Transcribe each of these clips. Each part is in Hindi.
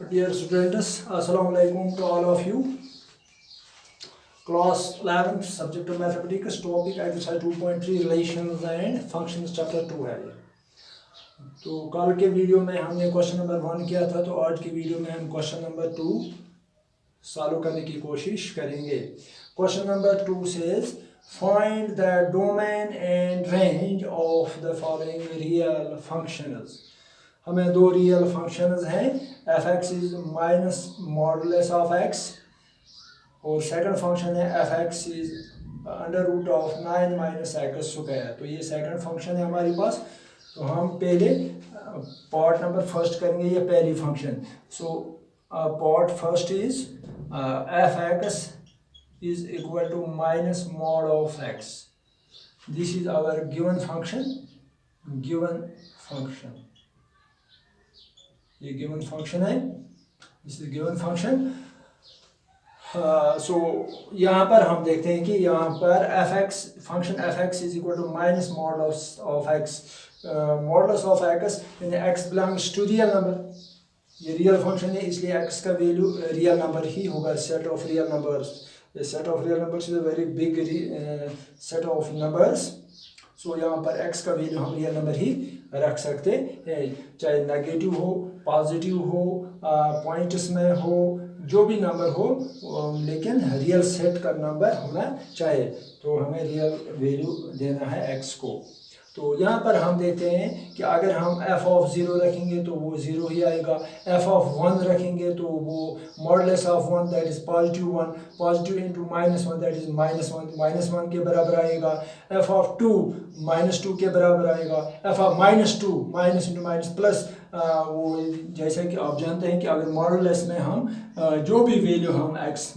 Dear students, Assalamu alaikum to all of you. Class 11th, subject of mathematics, topic exercise 2.3 relations and functions chapter 2 है ये। तो कल के वीडियो में हमने क्वेश्चन नंबर 1 किया था, तो आज के वीडियो में हम क्वेश्चन नंबर 2 सॉल्व करने की कोशिश करेंगे। Question number 2 says find the domain and range of the following real functions। हमें दो रियल फंक्शंस हैं, F x is minus modulus of X और सेकंड फंक्शन है F x is under root of 9 minus x square. तो ये सेकंड फंक्शन है हमारे पास। तो हम पहले पार्ट नंबर फर्स्ट करेंगे, ये पहली function. So part first is f x is equal to minus mod of x. This is our given function, ये गिवन फंक्शन है, this is given function. So यहाँ पर हम देखते हैं कि यहाँ पर f x function f x is equal to minus modulus of x. Modulus of x यानी x belongs to real number. ये रियल फंक्शन है, इसलिए एक्स का वैल्यू रियल नंबर ही होगा, set of real numbers. Set of real numbers is a very big set of numbers. So यहाँ पर x का वैल्यू हम रियल नंबर ही रख सकते हैं, चाहे नेगेटिव हो, पॉजिटिव हो, पॉइंट्स में हो, जो भी नंबर हो, लेकिन रियल सेट का नंबर होना चाहिए। तो हमें रियल वैल्यू देना है x को। तो यहाँ पर हम देखते हैं कि अगर हम f ऑफ 0 रखेंगे तो वो 0 ही आएगा, f ऑफ 1 रखेंगे तो वो modulus of 1 that is positive 1, positive into minus 1 that is minus 1 के बराबर आएगा। f ऑफ 2 माइनस 2 के बराबर आएगा। f of minus 2 minus into minus plus, वो जैसे कि आप जानते हैं कि अगर मॉडुलस में हम जो भी वैल्यू हम x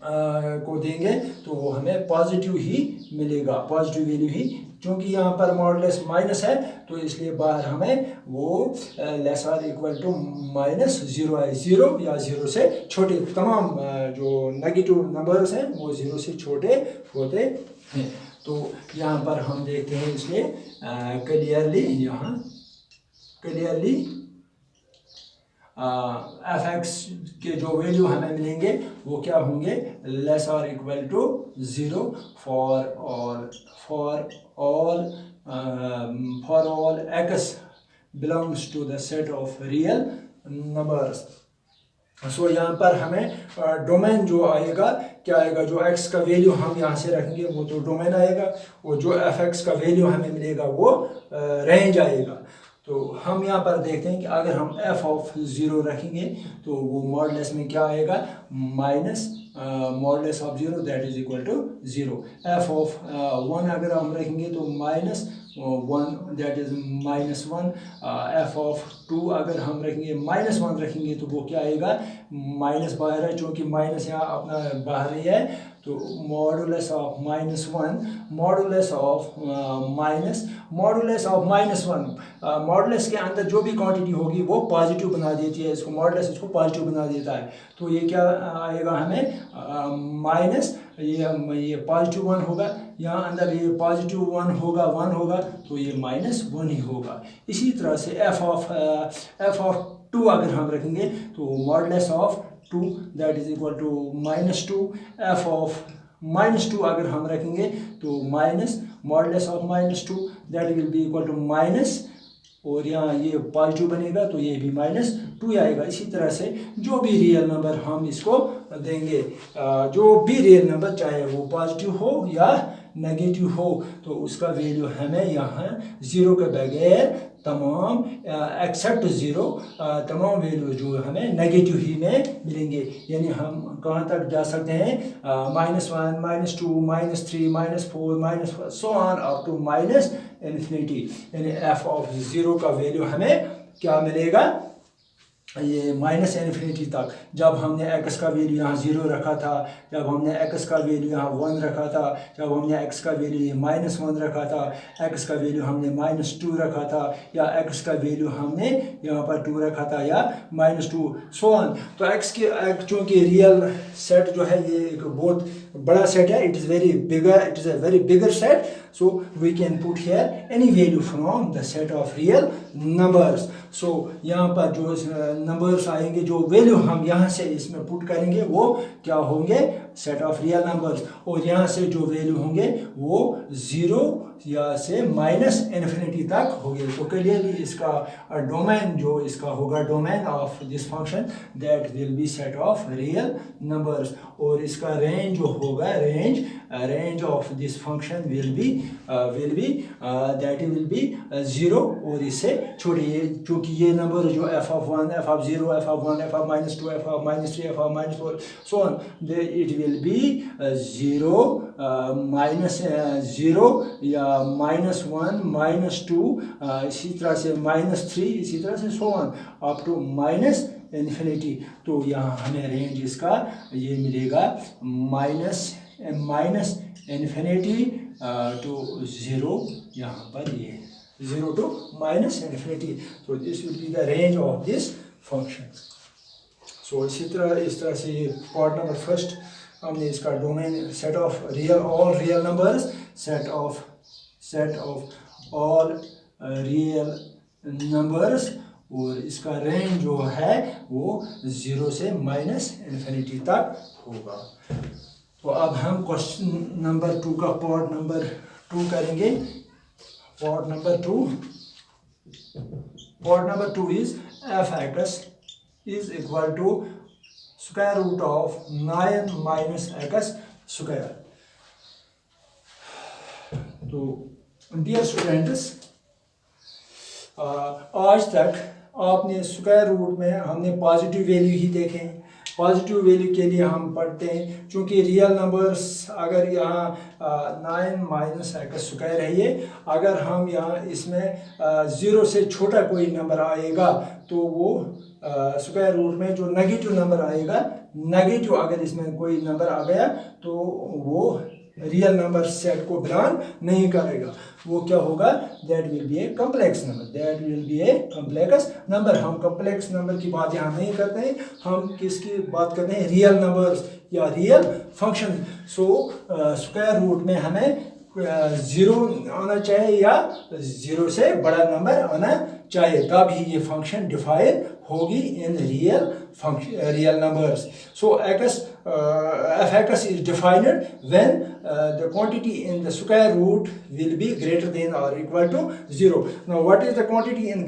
को देंगे तो वो हमें पॉजिटिव ही मिलेगा, पॉजिटिव वैल्यू ही। क्योंकि यहाँ पर मॉडुलस माइनस है तो इसलिए बाहर हमें वो लेस और इक्वल टू माइनस 0 है। 0 या 0 से छोटे तमाम जो नेगेटिव नंबर्स हैं वो 0 से छोटे होते हैं। तो यहाँ पर हम देखते हैं, इसलिए क्लियरली एफ एक्स के जो वैल्यू हमें मिलेंगे वो क्या होंगे, लेस और equal to 0 for all x belongs to the set of real numbers. So यहाँ पर हमें डोमेन जो आएगा, क्या आएगा, जो x का वैल्यू हम यहाँ से रखेंगे वो तो डोमेन आएगा, और जो एफ एक्स का वैल्यू हमें मिलेगा वो रेंज आएगा। तो हम यहाँ पर देखते हैं कि अगर हम f ऑफ 0 रखेंगे तो वो मॉडुलस में क्या आएगा, minus modulus of 0 that is equal to 0। f of 1 अगर हम रखेंगे तो minus 1 that is minus 1। f of 2 अगर हम रखेंगे माइनस 1 रखेंगे तो वो क्या आएगा, माइनस बाहर है, चूँकि माइनस यहाँ अपना बाहर ही है, तो modulus of minus 1, modulus of minus 1, modulus के अंदर जो भी क्वांटिटी होगी वो पॉजिटिव बना देती है, इसको मॉडुलस इसको पॉजिटिव बना देता है। तो ये क्या आएगा हमें, माइनस ये पॉजिटिव 1 होगा, यहाँ अंदर ये पॉजिटिव 1 होगा तो ये माइनस 1 ही होगा। इसी तरह से एफ ऑफ 2 अगर हम रखेंगे तो modulus of 2 that is equal to minus 2। F of minus 2 अगर हम रखेंगे तो minus modulus of minus 2 that will be equal to minus, और यहाँ ये पॉजिटिव बनेगा तो ये भी माइनस 2 आएगा। इसी तरह से जो भी रियल नंबर हम इसको देंगे, जो भी रियल नंबर चाहे वो पॉजिटिव हो या नेगेटिव हो, तो उसका वैल्यू हमें यहाँ 0 के बगैर तमाम एक्सेप्ट 0 तमाम वैल्यू जो हमें नेगेटिव ही में मिलेंगे। यानी हम कहाँ तक जा सकते हैं, -1 -2 -3 -4 -5 so on up to minus infinity. यानी एफ ऑफ 0 का वैल्यू हमें क्या मिलेगा, ये माइनस इन्फिनिटी तक। जब हमने x का वैल्यू यहाँ 0 रखा था, जब हमने x का वैल्यू यहाँ 1 रखा था, जब हमने x का वैल्यू माइनस 1 रखा था, x का वैल्यू हमने माइनस 2 रखा था, या x का वैल्यू हमने यहाँ पर 2 रखा था, या माइनस 2 सो ऑन। तो x के चूँकि रियल सेट जो है ये एक बहुत बड़ा सेट है, it is very bigger, it is a very bigger set. So we can put here any value from the set of real numbers. So यहाँ पर जो numbers आएंगे, जो value हम यहाँ से इसमें put करेंगे वो क्या होंगे, set of real numbers. और यहाँ से जो value होंगे वो 0 या से माइनस इन्फिनिटी तक होगी. तो क्लियरली इसका डोमेन जो इसका होगा, domain of this function that will B set of real numbers. और इसका रेंज जो होगा, range of this function will be that will B 0 और इससे छोटे. ये चूँकि ये नंबर जो f of 1, f of 0, f of 1, f of -2, f of -3, f of -4 so on, it will be 0, -0 या -1, -2, इसी तरह से -3, इसी तरह से so on up to -infinity. तो यहाँ हमें रेंज इसका ये मिलेगा माइनस इन्फिनिटी टू 0, यहाँ पर ये 0 to -इन्फिनिटी. तो this will be the range of this function. So इस तरह से ये पार्ट नंबर फर्स्ट हमने इसका domain set of real all real numbers, set of all real numbers, और इसका रेंज जो है वो 0 से -इन्फिनिटी तक होगा. तो अब हम क्वेश्चन नंबर 2 का पार्ट नंबर 2 करेंगे. Part number 2 is f(x) is equal to square root of 9 minus x square. तो डियर स्टूडेंट्स, आज तक आपने स्क्वायर रूट में हमने पॉजिटिव वैल्यू ही देखे. पॉजिटिव वैल्यू के लिए हम पढ़ते हैं, चूँकि रियल नंबर्स अगर यहाँ 9 माइनस एक्स स्क्वायर है ये, अगर हम यहाँ इसमें 0 से छोटा कोई नंबर आएगा तो वो स्क्वायर रूट में जो नेगेटिव नंबर आएगा, नेगेटिव अगर इसमें कोई नंबर आ गया तो वो रियल नंबर सेट को बिलोंग नहीं करेगा. वो क्या होगा, that will B A complex number. हम कम्प्लेक्स नंबर की बात यहाँ नहीं करते हैं, हम किसकी बात करते हैं, रियल नंबर्स या real function. So square root में हमें 0 आना चाहिए या 0 से बड़ा नंबर आना चाहिए, तभी ये फंक्शन डिफाइन होगी in real numbers. So f(x) is defined when the quantity in the square root will be greater than or equal to 0. Now what is the quantity in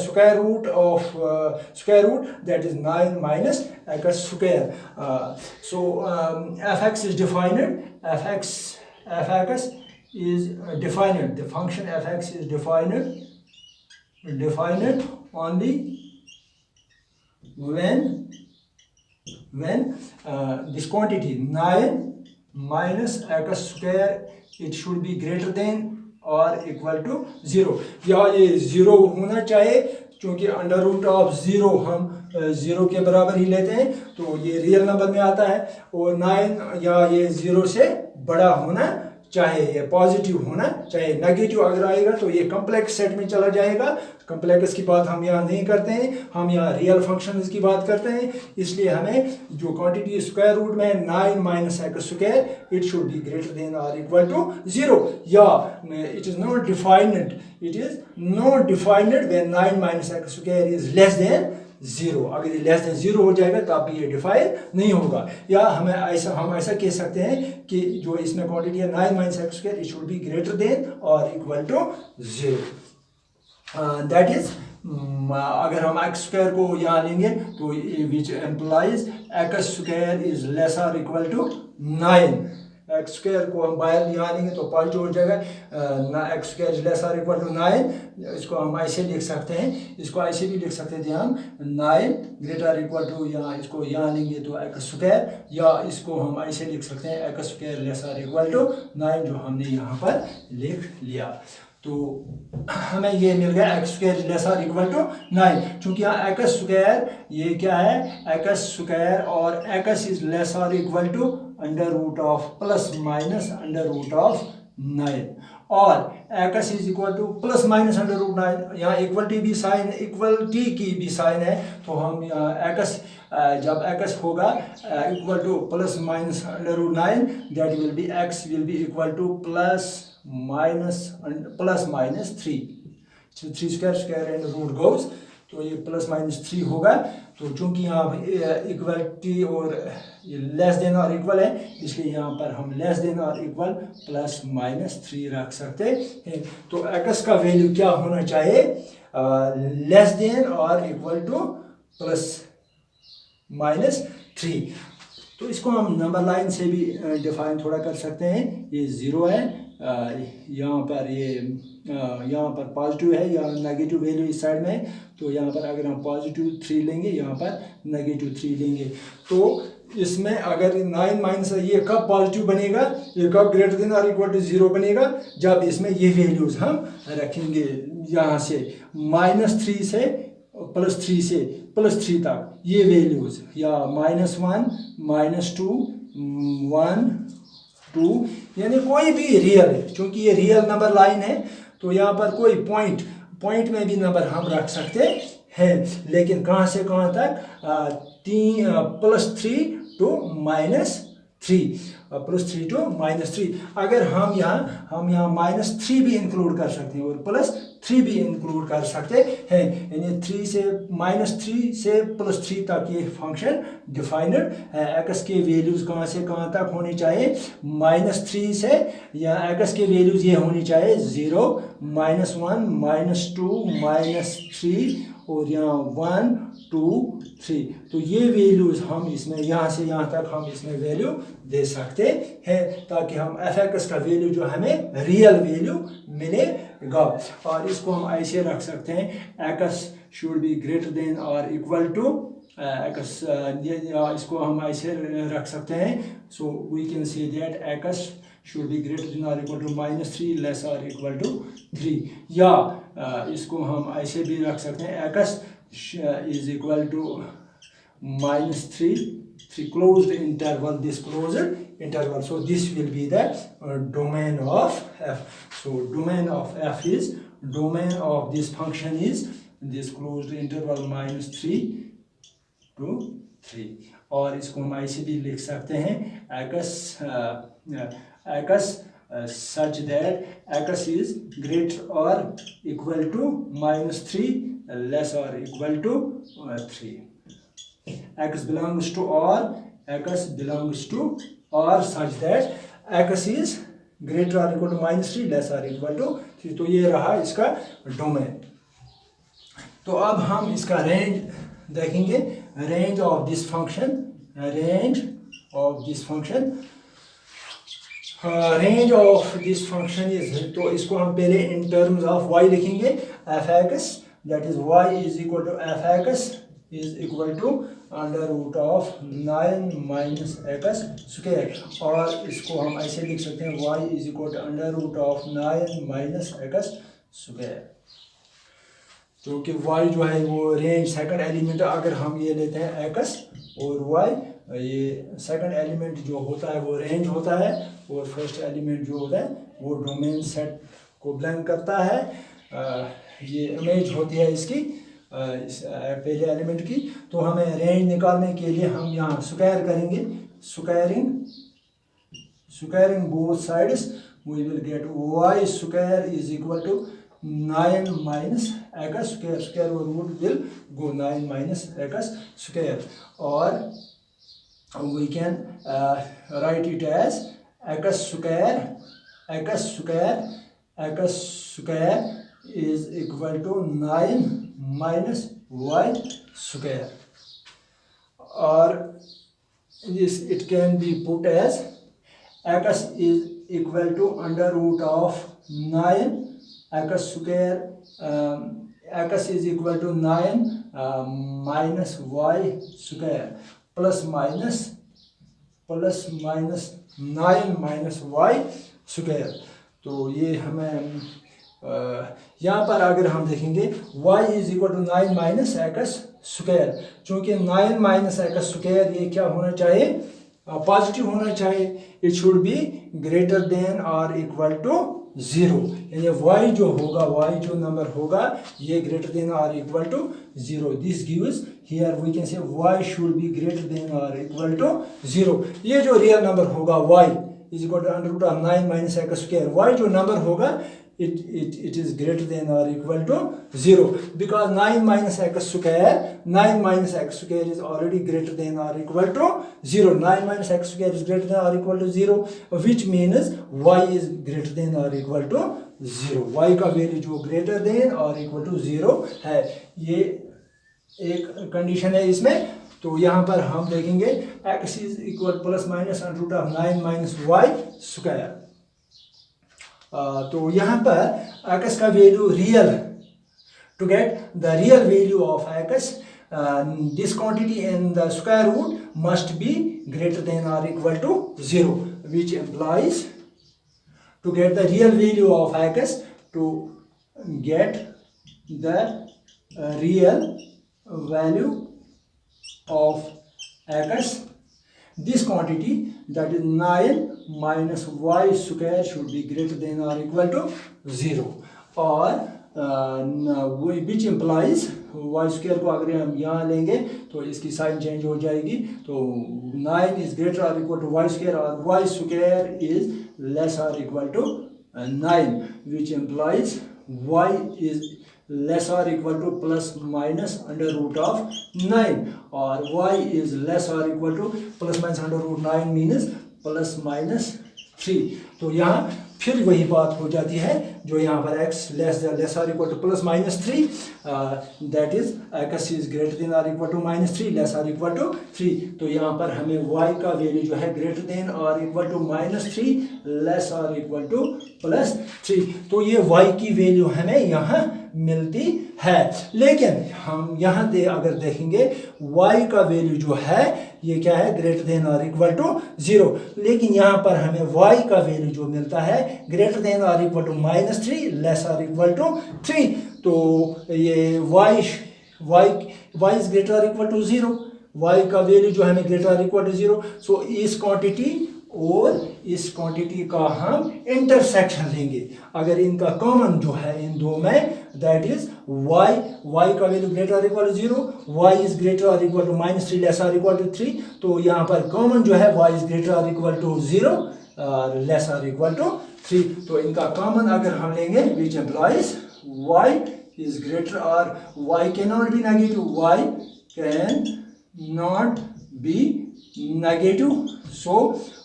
square root of square root? That is 9 minus x square. So f(x) is defined. f(x) is defined. The function f(x) is defined only when this quantity 9 minus x square, it should be greater than or equal to 0. या ये 0 होना चाहिए, क्योंकि अंडर रूट ऑफ 0 हम 0 के बराबर ही लेते हैं, तो ये रियल नंबर में आता है. और 9 या ये 0 से बड़ा होना चाहिए, ये पॉजिटिव होना चाहिए. नेगेटिव अगर आएगा तो ये कम्प्लेक्स सेट में चला जाएगा. कम्प्लेक्स की बात हम यहाँ नहीं करते हैं, हम यहाँ रियल फंक्शन की बात करते हैं. इसलिए हमें जो क्वांटिटी स्क्वायर रूट में 9 minus x square, it should be greater than और इक्वल टू 0. या it is not defined when 9 minus x square is less than 0. अगर ये लेस देन 0 हो जाएगा तब भी ये डिफाइन नहीं होगा. या हम ऐसा कह सकते हैं कि जो इसमें क्वांटिटी है 9 minus x square, it should be greater than और इक्वल टू 0. दैट इज अगर हम एक्स स्क्वायर को यहाँ लेंगे तो which implies x square is less और इक्वल टू 9. एक्स स्क्वायर को हम बाहर यहाँ लेंगे तो पॉजिटिव हो जाएगा. एक्स स्क्वायर इज लेस और इक्वल टू 9. इसको हम ऐसे लिख सकते हैं, इसको ऐसे भी लिख सकते थे हम 9 ग्रेटर इक्वल टू, यहाँ इसको यहाँ लेंगे तो एक्स स्क्वायर, या इसको हम ऐसे लिख सकते हैं एक्स स्क्वायर लेस और इक्वल टू 9, जो हमने यहाँ पर लिख लिया. तो हमें ये मिल गया एक्स स्क्वायर लेस और इक्वल टू 9. चूँकि यहाँ एक्स स्क्वायर ये क्या है, एक्स स्क्वायर, और एक्स इज लेस और equal to under root of plus minus under root of 9, और x is equal to plus minus under root 9. यहाँ इक्वलिटी की भी साइन है, तो हम यहाँ एक्स जब x होगा equal to plus minus √9, that will be x will be equal to plus minus 3 square and root goes, तो ये प्लस माइनस 3 होगा। तो चूंकि यहाँ इक्वलिटी और लेस देन और इक्वल है, इसलिए यहाँ पर हम लेस देन और इक्वल प्लस माइनस 3 रख सकते हैं। तो x का वैल्यू क्या होना चाहिए, लेस देन और इक्वल टू प्लस माइनस 3। तो इसको हम नंबर लाइन से भी डिफाइन थोड़ा कर सकते हैं। ये 0 है, यहाँ पर ये यहाँ पर पॉजिटिव है या नेगेटिव वैल्यू इस साइड में है, तो यहाँ पर अगर हम पॉजिटिव 3 लेंगे, यहाँ पर नेगेटिव 3 लेंगे, तो इसमें अगर 9 माइनस ये कब पॉजिटिव बनेगा, ये कब ग्रेटर देन और इक्वल टू 0 बनेगा, जब इसमें ये वैल्यूज हम रखेंगे यहाँ से -3 से +3 से +3 तक ये वैल्यूज, या -1 -2 1 2, यानी कोई भी रियल है, क्योंकि ये रियल नंबर लाइन है, तो यहाँ पर कोई पॉइंट में भी नंबर हम रख सकते हैं, लेकिन कहाँ से कहाँ तक, +3 to -3, +3 to -3। अगर हम यहाँ -3 भी इंक्लूड कर सकते हैं और +3 भी इंक्लूड कर सकते हैं, यानी 3 से -3 से +3 तक ये फंक्शन डिफाइनड है। x के वैल्यूज कहाँ से कहाँ तक होनी चाहिए, -3 से, या x के वैल्यूज ये होनी चाहिए 0 -1 -2 -3 और यहाँ 1 2 3। तो ये वैल्यूज हम इसमें यहाँ से यहाँ तक हम इसमें वैल्यू दे सकते हैं, ताकि हम f(x) का वैल्यू जो हमें रियल वैल्यू मिलेगा। और इसको हम ऐसे रख सकते हैं, x should be greater than और इक्वल टू x, इसको हम ऐसे रख सकते हैं, so we can say that x should be greater than or equal to -3 less or equal to 3, या इसको हम ऐसे भी रख सकते हैं, x is equal to -3 closed interval, this closed interval, so this will be the domain of f. So domain of f is, domain of this function is this closed interval -3 to 3, और इसको हम ऐसे भी लिख सकते हैं, x such that x is greater or equal to -3 less or equal to 3. x belongs to or such that x is greater or equal to -3 less or equal to 3। तो ये रहा इसका डोमेन। तो अब हम इसका रेंज देखेंगे, range of this function, range of this function, range of this function is, तो इसको हम पहले इन टर्म्स ऑफ y लिखेंगे, f(x), that is y is equal to f(x) is equal to √9 minus x square, और इसको हम ऐसे लिख सकते हैं, y is equal to √9 minus x square, क्योंकि y जो है वो रेंज सेकंड एलिमेंट, अगर हम ये लेते हैं x और y, ये सेकंड एलिमेंट जो होता है वो रेंज होता है, और फर्स्ट एलिमेंट जो होता है वो डोमेन सेट को ब्लैंक करता है। ये इमेज होती है इसकी, इस पहले एलिमेंट की। तो हमें रेंज निकालने के लिए हम यहाँ स्क्वायर करेंगे, squaring both sides, we will get y square is equal to 9 minus x square, square और root will go 9 minus x square, और we can write it as x square is equal to 9 minus y square, or this it can be put as x is equal to √9 x square, x is equal to 9 minus y square plus minus 9 minus y square. तो ये हमें यहाँ पर अगर हम देखेंगे y is equal to 9 minus x square, चूँकि 9 माइनस x स्क्वायर ये क्या होना चाहिए, पॉजिटिव होना चाहिए, it should be greater than और इक्वल टू 0, यानी y जो होगा, y जो नंबर होगा ये ग्रेटर देन और equal to 0. This gives here we can say y should be greater than और इक्वल टू 0. ये जो रियल नंबर होगा y is equal to under root of 9 minus x square. y जो नंबर होगा it is greater than or equal to 0, because 9 minus x square is already greater than or equal to 0. 9 minus x square is greater than or equal to 0, which means y is greater than or equal to 0. y का वैल्यू जो greater than or equal to 0 है, ये एक कंडीशन है इसमें. तो यहाँ पर हम देखेंगे x is equal plus minus under root of 9 minus y square. तो यहाँ पर x का value real, to get the real value of x this quantity in the square root must be greater than और equal to 0, which implies to get the real value of x, to get the real value of x, this quantity, that is 9 minus y square, should be greater than or equal to 0, or which implies y square को अगर हम यहाँ लेंगे तो इसकी साइन चेंज हो जाएगी. तो 9 is greater or equal to y square, और y square is less or equal to 9, which implies y is less or equal to plus minus under root of 9, or y is less or equal to plus minus under root 9 means plus minus 3. तो यहाँ फिर वही बात हो जाती है जो यहाँ पर x लेस और equal to plus minus 3, that is x is greater than और इक्वल टू माइनस 3 लेस और इक्वल टू 3. तो यहाँ पर हमें y का वैल्यू जो है ग्रेटर देन और इक्वल टू माइनस 3 लेस और इक्वल टू प्लस 3. तो ये y की वैल्यू हमें यहाँ मिलती है. लेकिन हम यहाँ अगर देखेंगे y का वैल्यू जो है ये क्या है, ग्रेटर देन और इक्वल टू 0. लेकिन यहाँ पर हमें y का वैल्यू जो मिलता है ग्रेटर देन और इक्वल टू माइनस 3 लेस और इक्वल टू 3. तो ये y इज ग्रेटर और इक्वल टू 0, y का वैल्यू जो हमें ग्रेटर और इक्वल टू 0. सो इस क्वांटिटी और इस क्वांटिटी का हम इंटरसेक्शन लेंगे. अगर इनका कॉमन जो है इन दो में, दैट इज y का वैल्यू ग्रेटर और equal to 0, y is greater और इक्वल टू माइनस 3 लेस और इक्वल टू 3. तो यहाँ पर कॉमन जो है y इज ग्रेटर और इक्वल टू 0 लेस और इक्वल टू 3. तो इनका कॉमन अगर हम लेंगे, which implies y is greater और y can not be negative, y can not be negative. So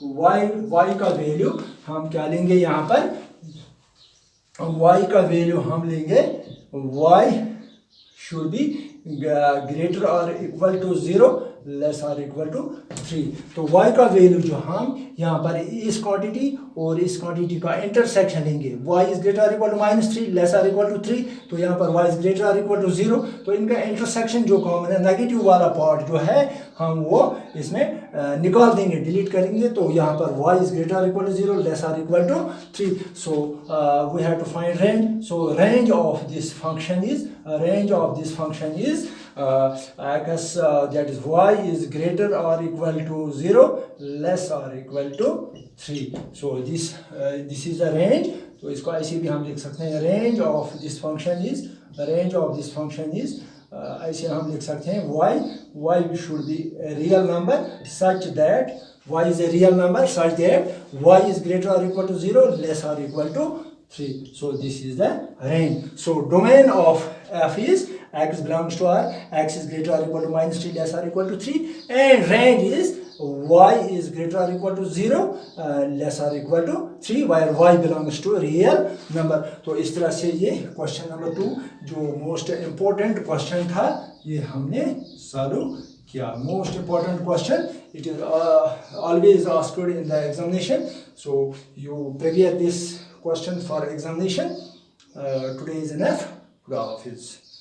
y का वैल्यू हम क्या लेंगे, यहाँ पर y का वैल्यू हम लेंगे y शुड बी ग्रेटर और इक्वल टू 0 लेस और इक्वल टू 3. तो y का वैल्यू जो हम यहाँ पर इस क्वांटिटी और इस क्वांटिटी का इंटरसेक्शन लेंगे, y इज ग्रेटर और इक्वल टू माइनस 3 लेस और इक्वल टू 3. तो यहाँ पर y इज ग्रेटर और इक्वल टू 0. तो इनका इंटरसेक्शन जो कॉमन है, नेगेटिव वाला पार्ट जो है हम वो इसमें निकाल देंगे, डिलीट करेंगे. तो यहाँ पर y इज ग्रेटर और इक्वल टू 0 लेस और equal to 3. So we have to find range. So range of this function is x, that is y is greater or equal to 0 less or equal to 3. So this is the range. तो इसको ऐसे भी हम लिख सकते हैं, range of this function is ऐसे हम लिख सकते हैं y should be a real number such that y is a real number such that y is greater or equal to 0 less or equal to 3. So this is the range. So domain of f is x belongs to R, x is greater or equal to minus 3 less or equal to 3, and range is y is greater or equal to 0 less or equal to 3, where y belongs to real number. तो इस तरह से ये क्वेश्चन नंबर 2 जो मोस्ट इम्पोर्टेंट क्वेश्चन था ये हमने सॉल्व किया. Most important question, it is always asked in the examination. So you prepare this question for examination. Today is enough. God Hafiz.